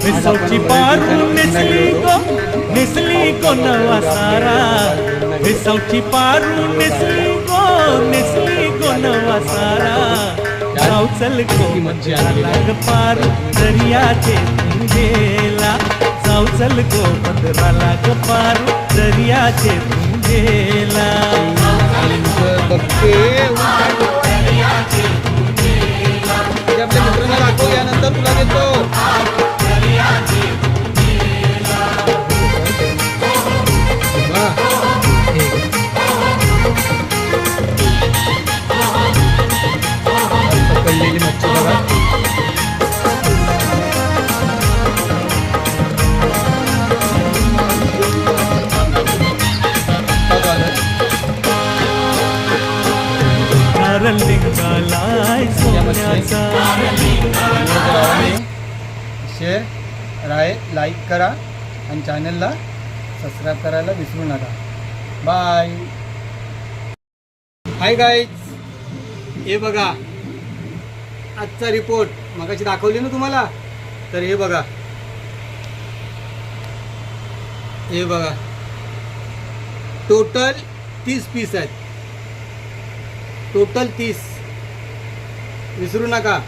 मिसळची पारू नेसली को नवा सारा, मिसळची पारू नेसली को नवा सारा, जाऊ चल को लाग पारू दर्याचे गेला, जाऊ चल को पंधरा लाग पारू दर्याचे गेला. आपल्या मित्रांना दाखव, यानंतर तुला देतो. पकडलेली मच्छी बघा. शेअर लाईक करा आणि चॅनलला सबस्क्राईब करायला विसरू नका. बाय. हाय गाईज, हे बघा आजचा रिपोर्ट मगाशी दाखवली ना तुम्हाला, तर हे बघा, हे बघा टोटल 30 पीस आहेत, टोटल 30, विसरू नका.